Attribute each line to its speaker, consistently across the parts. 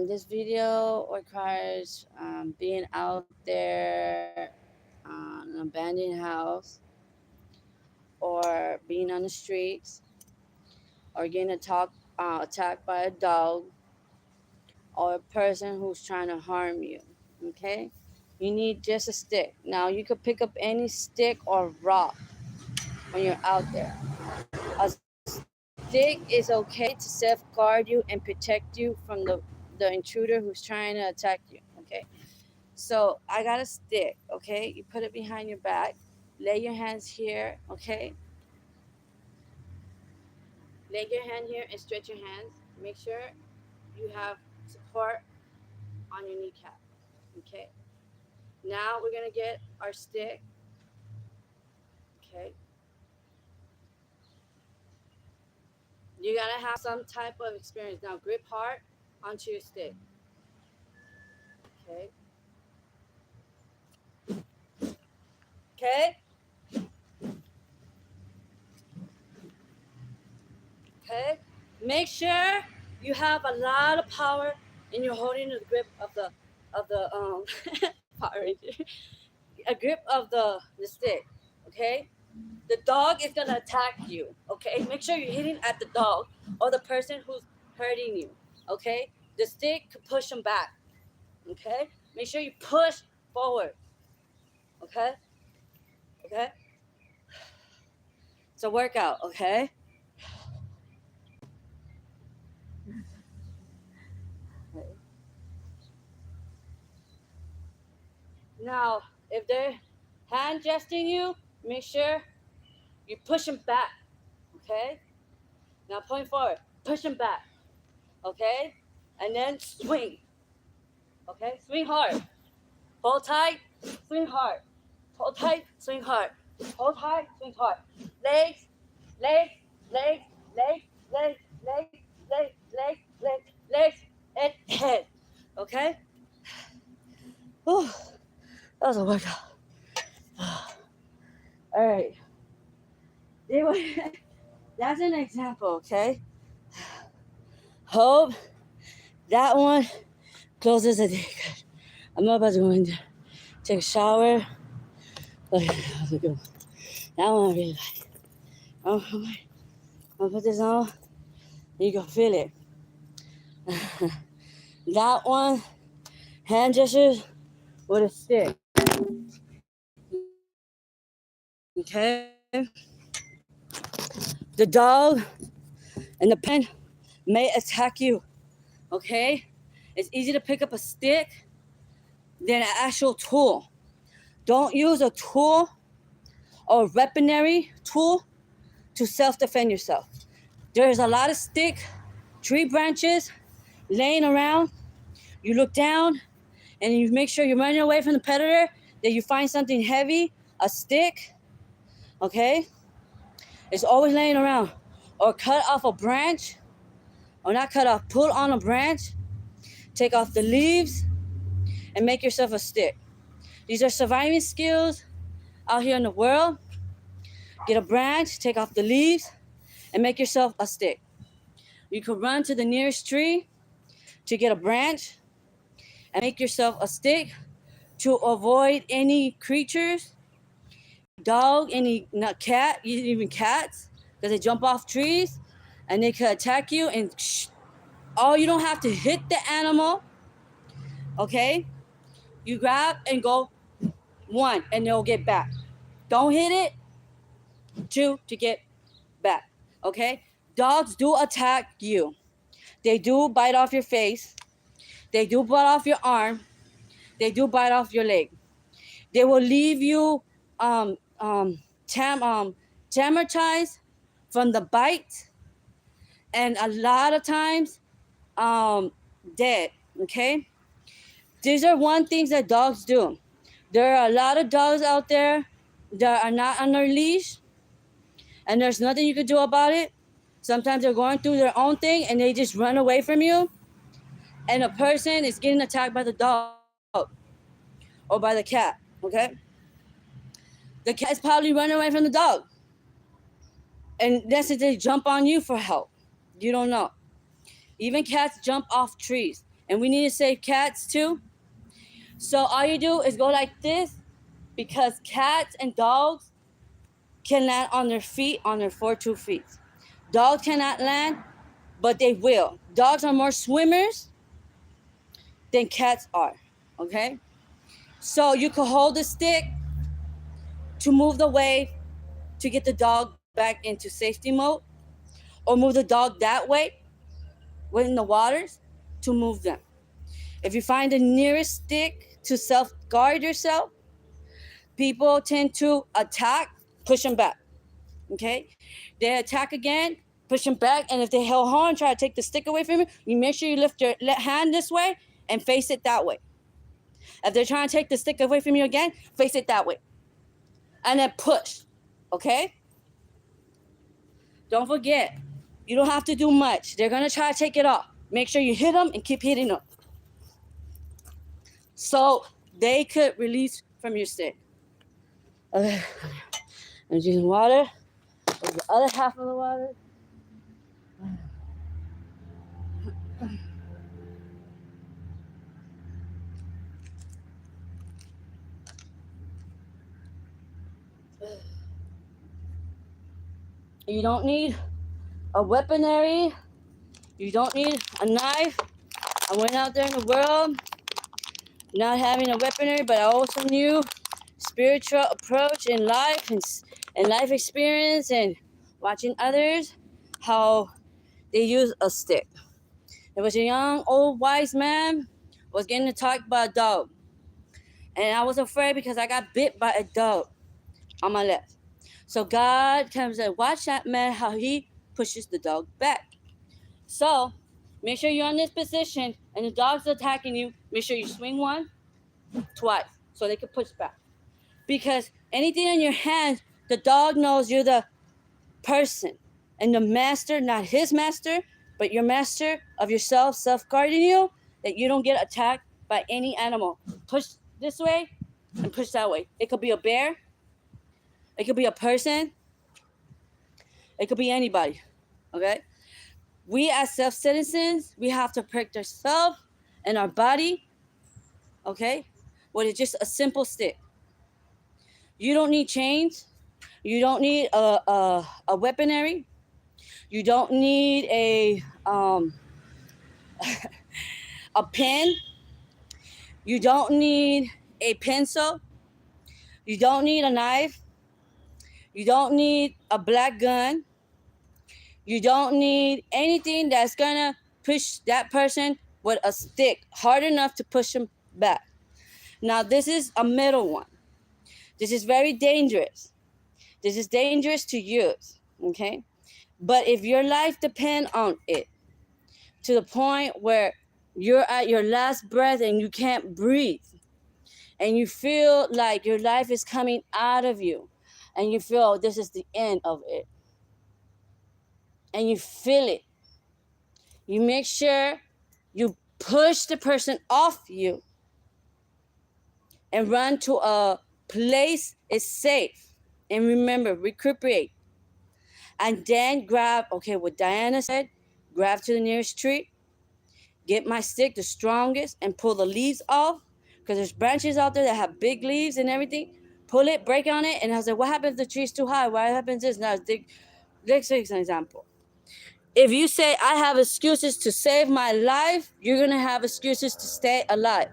Speaker 1: This video requires being out there on an abandoned house or being on the streets or getting attacked by a dog or a person who's trying to harm you. Okay? You need just a stick. Now you could pick up any stick or rock when you're out there. A stick is okay to safeguard you and protect you from the intruder who's trying to attack you. Okay? So I got a stick, okay? You put it behind your back. Lay your hands here, okay? Lay your hand here and stretch your hands. Make sure you have support on your kneecap, okay? Now we're gonna get our stick, okay? You gotta have some type of experience. Now grip hard onto your stick, okay? Okay? Okay? Make sure you have a lot of power and you're holding the grip of the Power Ranger. A grip of the stick, okay? The dog is gonna attack you, okay? Make sure you're hitting at the dog or the person who's hurting you, okay? The stick could push them back, okay? Make sure you push forward, okay? Okay? It's a workout, okay? Now, if they're hand gesturing you, make sure you push them back, okay? Now point forward, push them back, okay? And then swing, okay? Swing hard. Hold tight, swing hard. Hold tight, swing hard. Hold tight, swing hard. Legs, legs, legs, legs, legs, legs, legs, legs, legs, legs, and head. Okay? Whew. That was a workout. All right. Anyway, that's an example, okay? Hope that one closes the day. I'm not about to go in there. Take a shower. Okay, that was a good one. That one I really like. Oh, I'm gonna put this on. You can feel it. That one, hand gestures with a stick. Okay? The dog and the pen may attack you. Okay? It's easy to pick up a stick than an actual tool. Don't use a tool or weaponry tool to self-defend yourself. There's a lot of stick, tree branches laying around. You look down and you make sure you're running away from the predator, that you find something heavy, a stick, okay? It's always laying around. Or cut off a branch, or not cut off, pull on a branch, take off the leaves, and make yourself a stick. These are surviving skills out here in the world. Get a branch, take off the leaves, and make yourself a stick. You could run to the nearest tree to get a branch and make yourself a stick to avoid any creatures, dog, any not cat, even cats, because they jump off trees and they could attack you. And you don't have to hit the animal, okay? You grab and go 1 and they'll get back. Don't hit it. 2 to get back, okay? Dogs do attack you. They do bite off your face. They do bite off your arm. They do bite off your leg. They will leave you traumatized from the bite, and a lot of times dead, okay? These are one things that dogs do. There are a lot of dogs out there that are not on their leash, and there's nothing you can do about it. Sometimes they're going through their own thing and they just run away from you, and a person is getting attacked by the dog or by the cat, okay? The cat is probably running away from the dog, and that's if they jump on you for help. You don't know. Even cats jump off trees. And we need to save cats too. So all you do is go like this, because cats and dogs can land on their feet, on their 4 feet. Dogs cannot land, but they will. Dogs are more swimmers than cats are, okay? So you can hold the stick to move the wave to get the dog back into safety mode, or move the dog that way within the waters to move them. If you find the nearest stick to self-guard yourself, people tend to attack, push them back, okay? They attack again, push them back, and if they hold on, try to take the stick away from you, you make sure you lift your hand this way and face it that way. If they're trying to take the stick away from you again, face it that way. And then push, okay? Don't forget, you don't have to do much. They're gonna try to take it off. Make sure you hit them and keep hitting them, so they could release from your stick. Okay, I'm using water. There's the other half of the water. You don't need a weaponry. You don't need a knife. I went out there in the world not having a weaponry, but I also knew spiritual approach in life and life experience and watching others, how they use a stick. There was a young, old, wise man was getting attacked by a dog. And I was afraid because I got bit by a dog on my left. So God comes and watch that man, how he pushes the dog back. So make sure you're in this position and the dog's attacking you. Make sure you swing one, twice, so they can push back. Because anything in your hands, the dog knows you're the person and the master, not his master, but your master of yourself, self-guarding you, that you don't get attacked by any animal. Push this way and push that way. It could be a bear. It could be a person. It could be anybody, okay? We as self-citizens, we have to protect ourselves and our body, okay, with just a simple stick. You don't need chains. You don't need a weaponry. You don't need a pen. You don't need a pencil. You don't need a knife. You don't need a black gun. You don't need anything that's gonna push that person with a stick hard enough to push them back. Now this is a middle one. This is very dangerous. This is dangerous to use, okay? But if your life depends on it, to the point where you're at your last breath and you can't breathe, and you feel like your life is coming out of you, and you feel this is the end of it, and you feel it, you make sure you push the person off you and run to a place is safe. And remember, recuperate. And then grab, okay, what Diana said, grab to the nearest tree, get my stick, the strongest, and pull the leaves off, because there's branches out there that have big leaves and everything. Pull it, break on it, and I was like, what happens if the tree's too high? What happens this? Now, let's take an example. If you say, I have excuses to save my life, you're going to have excuses to stay alive.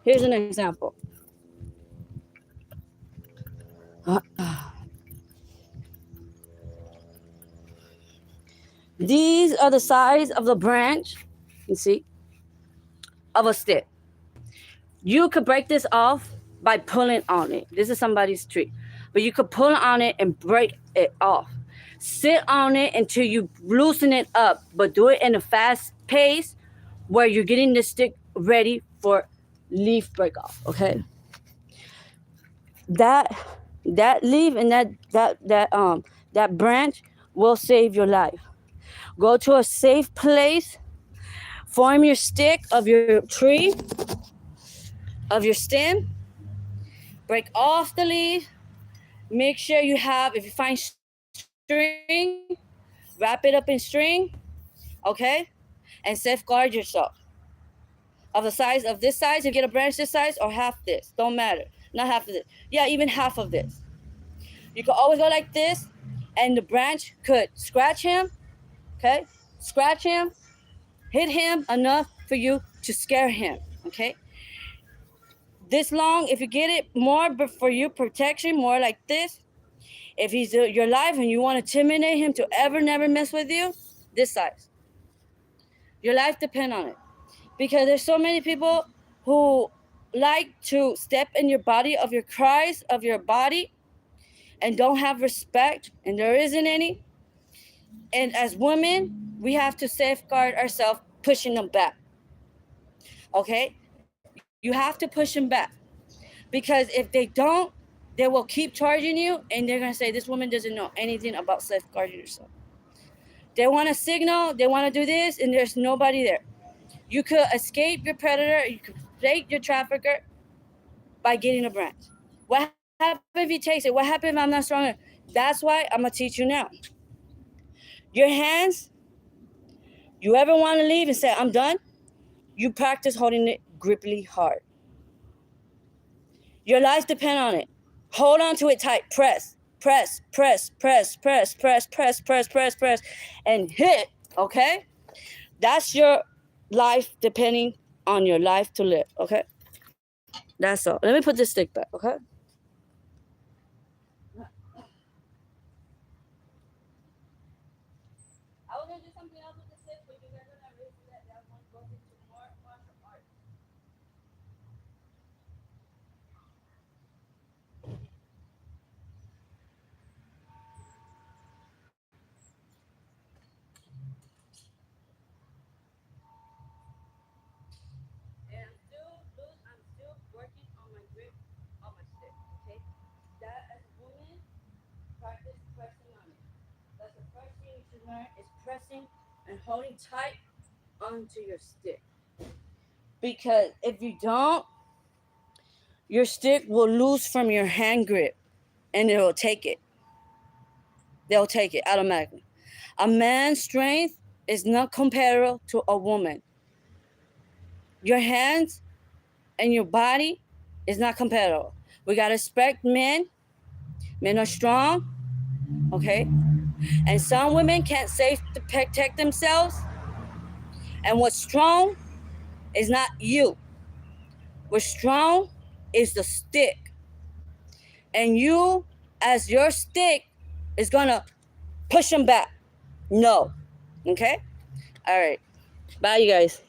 Speaker 1: Here's an example. These are the size of the branch, you see, of a stick. You could break this off by pulling on it. This is somebody's tree. But you could pull on it and break it off. Sit on it until you loosen it up, but do it in a fast pace where you're getting the stick ready for leaf break off, okay? That leaf and that branch will save your life. Go to a safe place, form your stick of your tree, of your stem, break off the leaf, make sure you have, if you find string, wrap it up in string, okay? and safeguard yourself. Of the size of this size, you get a branch this size or half this, don't matter. Not half of this. Yeah, even half of this. You can always go like this, and the branch could scratch him, okay? Scratch him, hit him enough for you to scare him, okay? This long, if you get it more, but for you protection, more like this. If he's your life and you want to intimidate him to ever never mess with you, this size. Your life depends on it. Because there's so many people who like to step in your body, of your cries, of your body, and don't have respect, and there isn't any. And as women, we have to safeguard ourselves, pushing them back. Okay? You have to push them back. Because if they don't, they will keep charging you, and they're going to say, this woman doesn't know anything about safeguarding yourself. They want to signal, they want to do this, and there's nobody there. You could escape your predator, you could escape your trafficker by getting a branch. What happens if he takes it? What happens if I'm not strong enough? That's why I'm going to teach you now. Your hands, you ever want to leave and say, I'm done? You practice holding it grippily hard. Your life depends on it. Hold on to it tight. Press, press, press, press, press, press, press, press, press, press, and hit, okay? That's your life depending on your life to live, okay? That's all. Let me put this stick back, okay? I was going to do something else with the stick, but you guys are not ready for that. That one goes into more martial arts. And I'm still working on my grip on my stick, okay? That, as a woman, practice pressing on it. That's the first thing you should learn, is pressing and holding tight onto your stick. Because if you don't, your stick will lose from your hand grip, and it will take it. They'll take it automatically. A man's strength is not comparable to a woman. Your hands and your body is not comparable. We gotta respect men. Men are strong, okay? And some women can't safe to protect themselves. And what's strong is not you. What's strong is the stick. And you, as your stick, is gonna push them back. No. Okay? All right. Bye, you guys.